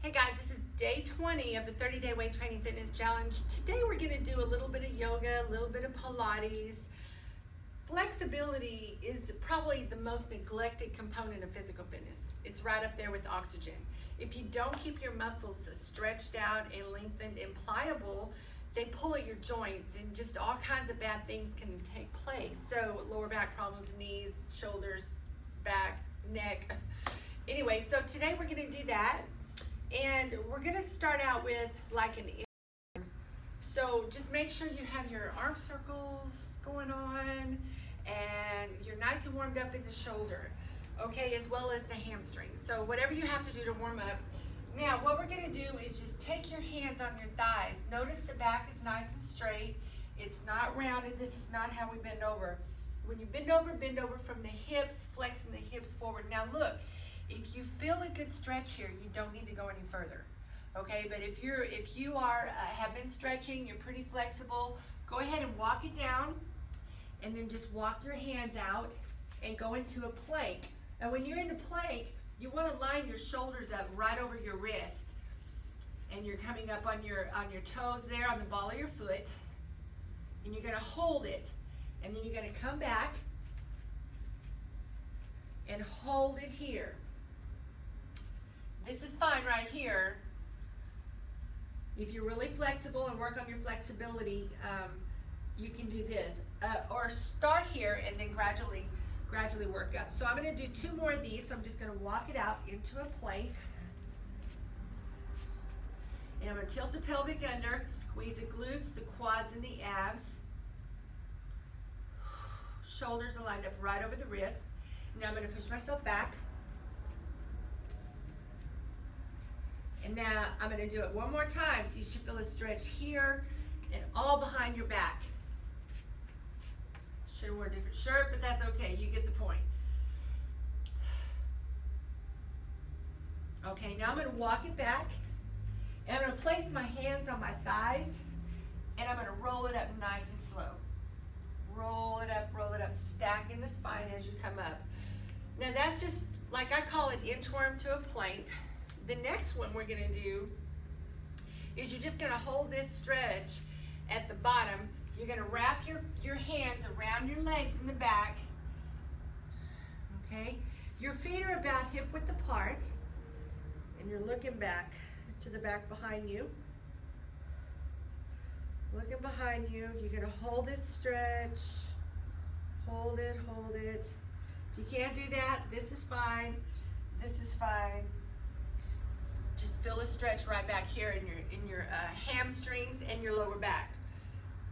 Hey guys, this is day 20 of the 30-day weight training fitness challenge. Today we're going to do a little bit of yoga, a little bit of Pilates. Flexibility is probably the most neglected component of physical fitness. It's right up there with oxygen. If you don't keep your muscles stretched out and lengthened and pliable, they pull at your joints and just all kinds of bad things can take place. So lower back problems, knees, shoulders, back, neck. Anyway, so today we're going to do that. And we're going to start out with like an inch. So just make sure you have your arm circles going on and you're nice and warmed up in the shoulder, okay, as well as the hamstrings. So whatever you have to do to warm up. Now what we're going to do is just take your hands on your thighs. Notice the back is nice and straight. It's not rounded. This is not how we bend over. When you bend over from the hips, flexing the hips forward. Now look. If you feel a good stretch here, you don't need to go any further, okay? But if you have been stretching, you're pretty flexible, go ahead and walk it down, and then just walk your hands out and go into a plank. And when you're in a plank, you want to line your shoulders up right over your wrist, and you're coming up on your toes there on the ball of your foot, and you're going to hold it, and then you're going to come back and hold it here. This is fine right here. If you're really flexible and work on your flexibility, you can do this. Or start here and then gradually work up. So I'm going to do 2 more of these. So I'm just going to walk it out into a plank. And I'm going to tilt the pelvic under, squeeze the glutes, the quads, and the abs. Shoulders are lined up right over the wrists. Now I'm going to push myself back. And now I'm going to do it one more time, so you should feel a stretch here and all behind your back. Should have worn a different shirt, but that's okay. You get the point. Okay, now I'm going to walk it back, and I'm going to place my hands on my thighs, and I'm going to roll it up nice and slow. Roll it up, stacking the spine as you come up. Now that's just, like I call it, inchworm to a plank. The next one we're going to do is you're just going to hold this stretch at the bottom. You're going to wrap your hands around your legs in the back. Okay? Your feet are about hip width apart, and you're looking back to the back behind you. Looking behind you. You're going to hold this stretch. Hold it, hold it. If you can't do that, this is fine. This is fine. Just feel a stretch right back here in your hamstrings and your lower back.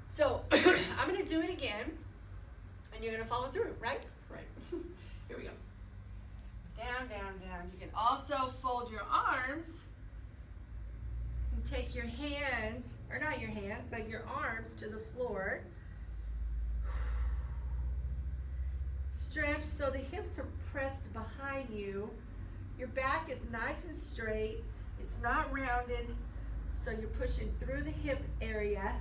So I'm going to do it again, and you're going to follow through, right? Right. Here we go. Down, down, down. You can also fold your arms and take your hands, or not your hands, but your arms to the floor. Stretch so the hips are pressed behind you. Your back is nice and straight. It's not rounded, so you're pushing through the hip area.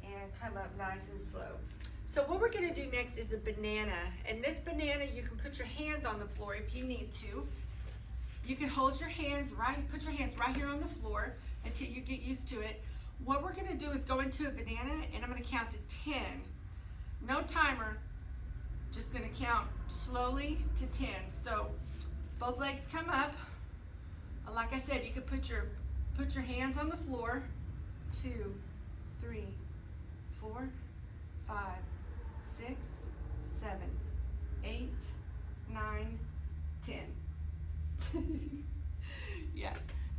And come up nice and slow. So what we're going to do next is the banana. And this banana, you can put your hands on the floor if you need to. You can hold your hands put your hands right here on the floor until you get used to it. What we're going to do is go into a banana, and I'm going to count to 10. No timer. Just going to count slowly to 10. So both legs come up. Like I said, you can put your hands on the floor. 2, 3, 4, 5, 6, 7, 8, 9, 10. Yeah,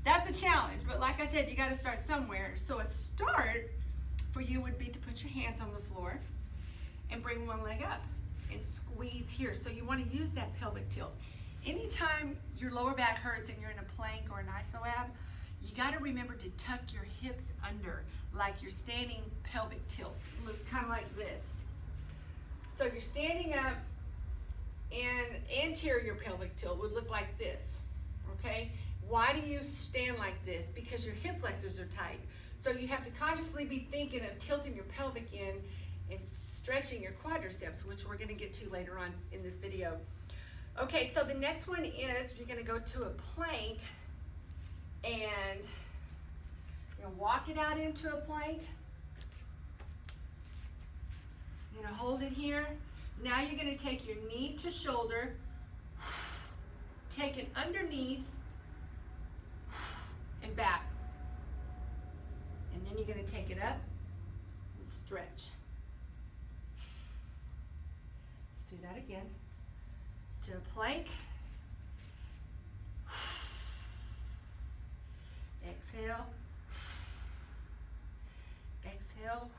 that's a challenge. But like I said, you got to start somewhere. So a start for you would be to put your hands on the floor and bring one leg up and squeeze here. So you want to use that pelvic tilt. Anytime your lower back hurts and you're in a plank or an iso-ab, you got to remember to tuck your hips under like you're standing pelvic tilt. Look kind of like this. So you're standing up, and anterior pelvic tilt would look like this, okay? Why do you stand like this? Because your hip flexors are tight. So you have to consciously be thinking of tilting your pelvic in and stretching your quadriceps, which we're going to get to later on in this video. Okay, so the next one is you're gonna go to a plank and you're gonna walk it out into a plank. You're gonna hold it here. Now you're gonna take your knee to shoulder, take it underneath and back. And then you're gonna take it up and stretch. Let's do that again. To a plank. Exhale. Exhale.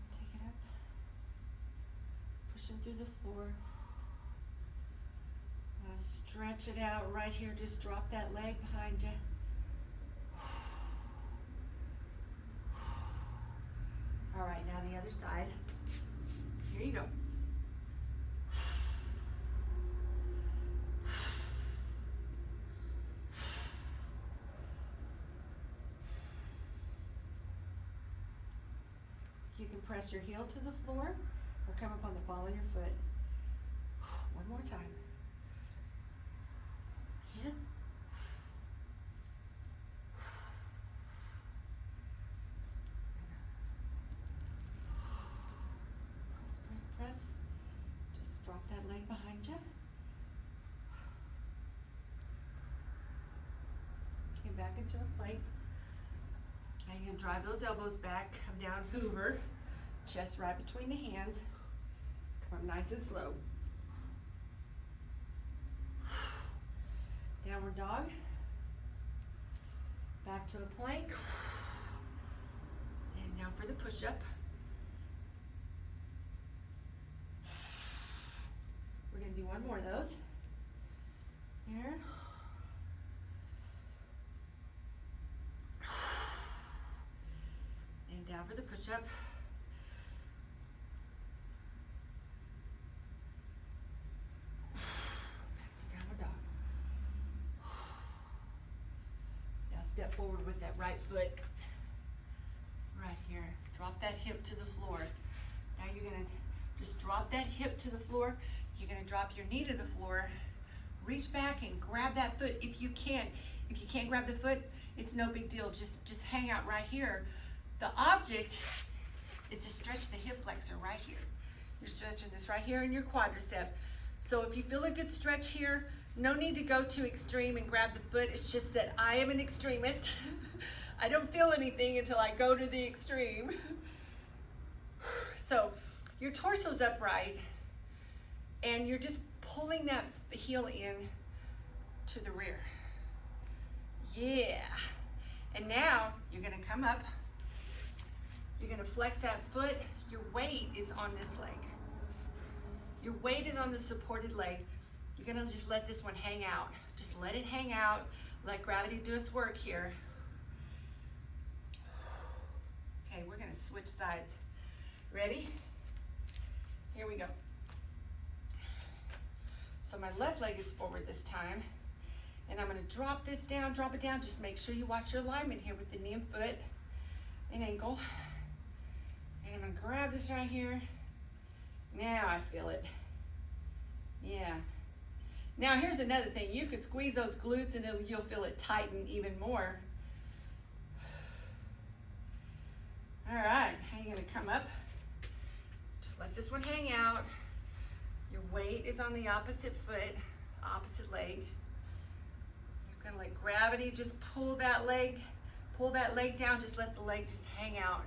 Take it up. Pushing through the floor. Now stretch it out right here. Just drop that leg behind you. All right, now the other side. Here you go. You can press your heel to the floor or come up on the ball of your foot. One more time. Here. Press, press, press. Just drop that leg behind you. Came back into a plank. Now you can drive those elbows back, come down, hoover, chest right between the hands. Come up nice and slow. Downward dog. Back to a plank. And now for the push-up. We're going to do one more of those. Here. And down for the push-up. Back to downward dog. Now step forward with that right foot. Right here. Drop that hip to the floor. Now you're going to just drop that hip to the floor. You're going to drop your knee to the floor. Reach back and grab that foot if you can. If you can't grab the foot, it's no big deal. Just hang out right here. The object is to stretch the hip flexor right here. You're stretching this right here in your quadricep. So if you feel a good stretch here, no need to go too extreme and grab the foot. It's just that I am an extremist. I don't feel anything until I go to the extreme. So your torso's upright and you're just pulling that heel in to the rear. Yeah. And now you're gonna come up. You're gonna flex that foot. Your weight is on this leg. Your weight is on the supported leg. You're gonna just let this one hang out. Just let it hang out. Let gravity do its work here. Okay, we're gonna switch sides. Ready? Here we go. So my left leg is forward this time. And I'm gonna drop this down, drop it down. Just make sure you watch your alignment here with the knee and foot and ankle. And I'm gonna grab this right here. Now I feel it. Yeah. Now here's another thing. You could squeeze those glutes and you'll feel it tighten even more. All right, now you're gonna come up. Just let this one hang out. Your weight is on the opposite foot, opposite leg. It's gonna let gravity just pull that leg down. Just let the leg just hang out.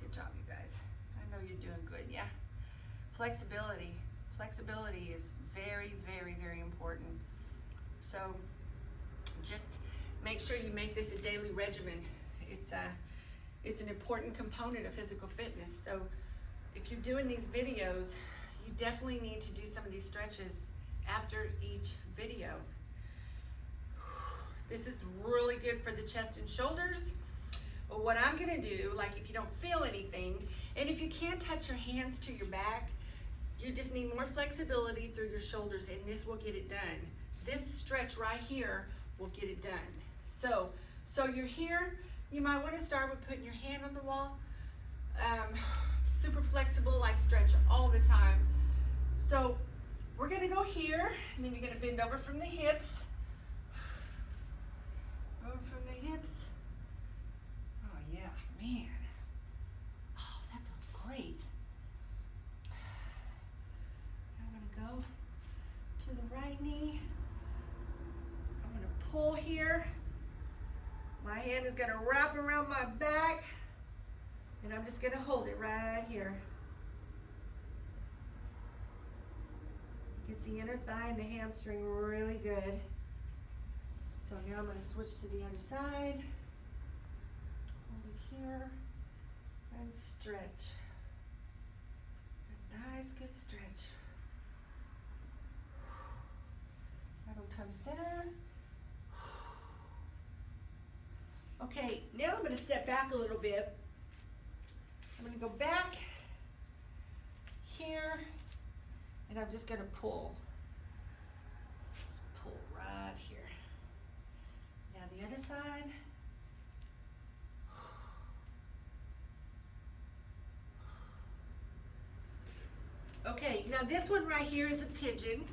Good job, you guys. I know you're doing good, yeah. Flexibility. Flexibility is very, very, very important. So just make sure you make this a daily regimen. It's an important component of physical fitness. So if you're doing these videos, you definitely need to do some of these stretches after each video. This is really good for the chest and shoulders. But what I'm gonna do, like if you don't feel anything, and if you can't touch your hands to your back, you just need more flexibility through your shoulders and this will get it done. This stretch right here will get it done. So you're here, you might wanna start with putting your hand on the wall, super flexible. I stretch all the time. So we're gonna go here, and then you're gonna bend over from the hips. Over from the hips. Oh yeah, man. Oh, that feels great. I'm gonna go to the right knee. I'm gonna pull here. My hand is gonna wrap around my back, and I'm just gonna hold it right here. Gets the inner thigh and the hamstring really good. So now I'm going to switch to the other side. Hold it here and stretch. A nice, good stretch. Right on tongue center. Okay, now I'm going to step back a little bit. I'm going to go back here, and I'm just going to pull. Just pull right here. Now the other side. Okay, now this one right here is a pigeon.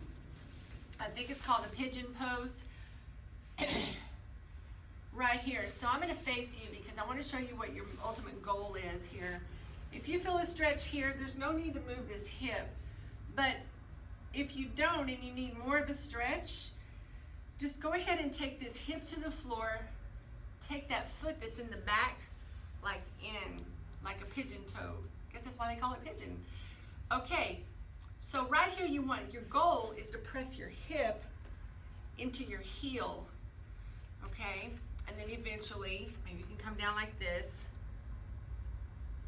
I think it's called a pigeon pose. Right here. So I'm going to face you because I want to show you what your ultimate goal is here. If you feel a stretch here, there's no need to move this hip. But if you don't and you need more of a stretch, just go ahead and take this hip to the floor. Take that foot that's in the back, like a pigeon toe. I guess that's why they call it pigeon. Okay, so right here your goal is to press your hip into your heel, okay? And then eventually, maybe you can come down like this.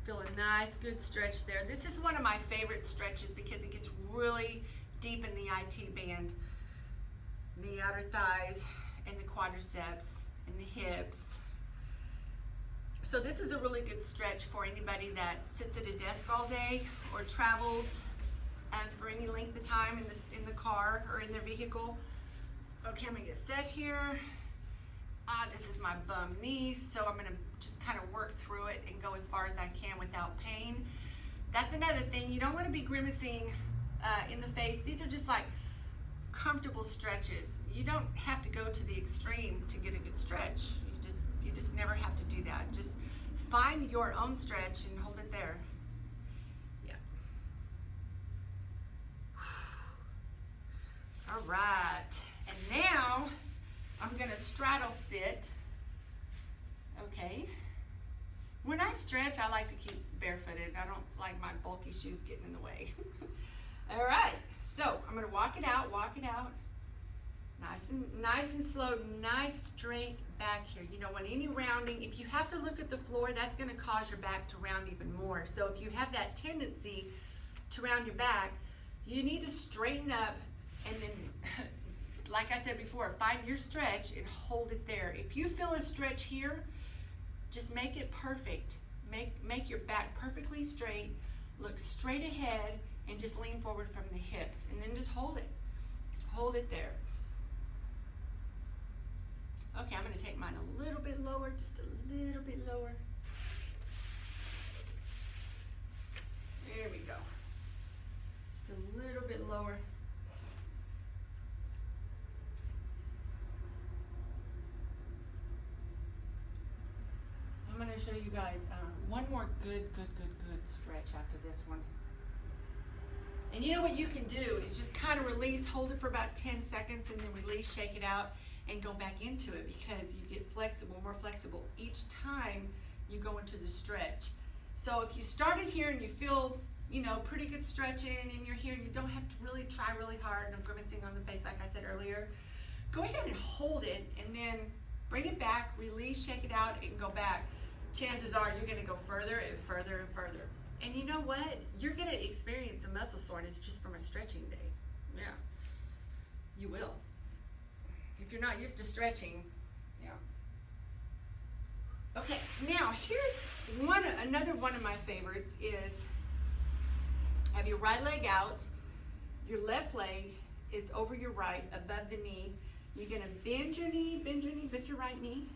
Feel a nice, good stretch there. This is one of my favorite stretches because it gets really deep in the IT band, the outer thighs, and the quadriceps, and the hips. So this is a really good stretch for anybody that sits at a desk all day or travels for any length of time in the car or in their vehicle. Okay, I'm gonna get set here. This is my bum knee, so I'm gonna just kind of work through it and go as far as I can without pain. That's another thing. You don't want to be grimacing in the face. These are just like comfortable stretches. You don't have to go to the extreme to get a good stretch. You just never have to do that. Just find your own stretch and hold it there. Yeah. All right. And now I'm gonna straddle sit. Okay. When I stretch, I like to keep barefooted. I don't like my bulky shoes getting in the way. All right. So I'm gonna walk it out. Nice and slow, nice straight back here. You know, when any rounding, if you have to look at the floor, that's gonna cause your back to round even more. So if you have that tendency to round your back, you need to straighten up and then, like I said before, find your stretch and hold it there. If you feel a stretch here, just make it perfect. Make your back perfectly straight, look straight ahead, and just lean forward from the hips, and then just hold it. Hold it there. Okay, I'm going to take mine a little bit lower, just a little bit lower. There we go. Just a little bit lower. I'm going to show you guys one more good stretch after this one. And you know what you can do is just kind of release, hold it for about 10 seconds, and then release, shake it out, and go back into it because you get flexible, more flexible each time you go into the stretch. So if you started here and you feel, you know, pretty good stretching and you're here, you don't have to really try really hard, no grimacing on the face like I said earlier. Go ahead and hold it and then bring it back, release, shake it out, and go back. Chances are you're gonna go further and further and further. And you know what? You're gonna experience a muscle soreness just from a stretching day. Yeah, you will. If you're not used to stretching, yeah. Okay, now here's another one of my favorites is have your right leg out, your left leg is over your right, above the knee. You're gonna bend your right knee,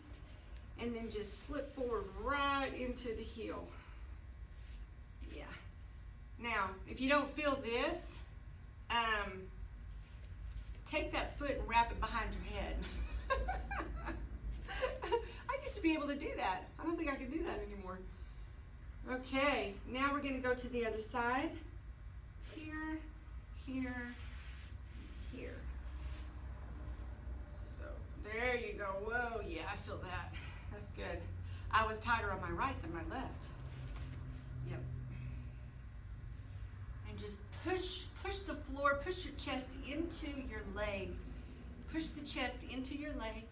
and then just slip forward right into the heel. Now, if you don't feel this, take that foot and wrap it behind your head. I used to be able to do that. I don't think I can do that anymore. Okay, now we're gonna go to the other side. Here, here, here. So there you go. Whoa, yeah, I feel that. That's good. I was tighter on my right than my left. Yep. And just push the floor, push your chest into your leg. Push the chest into your leg.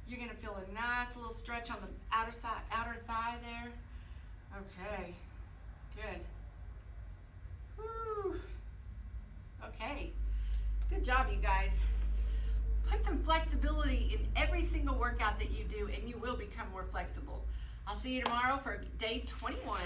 You're gonna feel a nice little stretch on the outer thigh there. Okay, good. Woo. Okay, good job, you guys. Put some flexibility in every single workout that you do, and you will become more flexible. I'll see you tomorrow for day 21.